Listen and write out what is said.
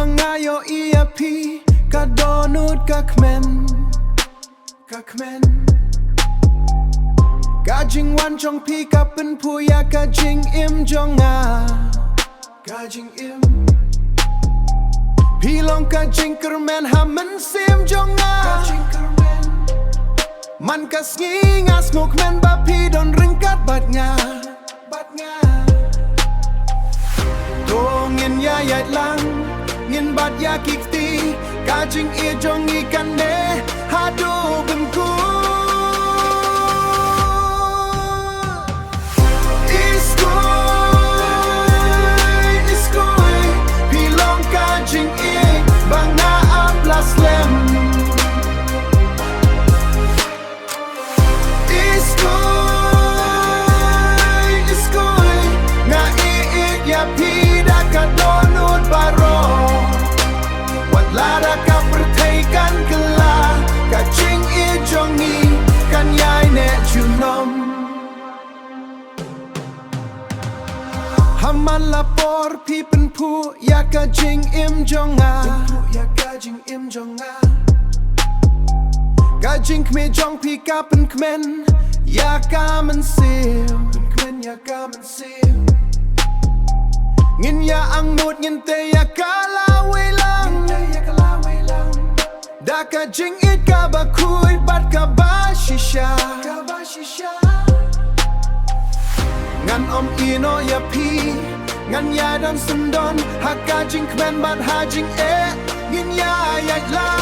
Bangayo iya pi kadonut kakmen Kajing wan chong pi kapen puya kajing im jonga Kajing im Pilong kajing kermen hamen sim jonga Kajing kermen Man kas ngingas ngok men bapi don ringkat bat nga Ngin ya yat lang ngin bat ya kikti Kajing i jong ikan ne hadu benku Iskuiñ Pilong kajing i banga aplas lem Iskuiñ Nga iik ya pida kadonut baro Wat lara ka pertaikan kela Kajing i jongi kan yai ne junom Haman lapor pipen pu ya kajing im jonga Kajing kme jong pi kapen kmen ya kamen sil Ngin ya ang mut ngin te ya kalaway lang Da kajing it ka ba kuy bat ka ba shisha Ngan om ino ya pi Ngan ya dan sendon Hak kajing kmen bat hajing Ngin ya yat lang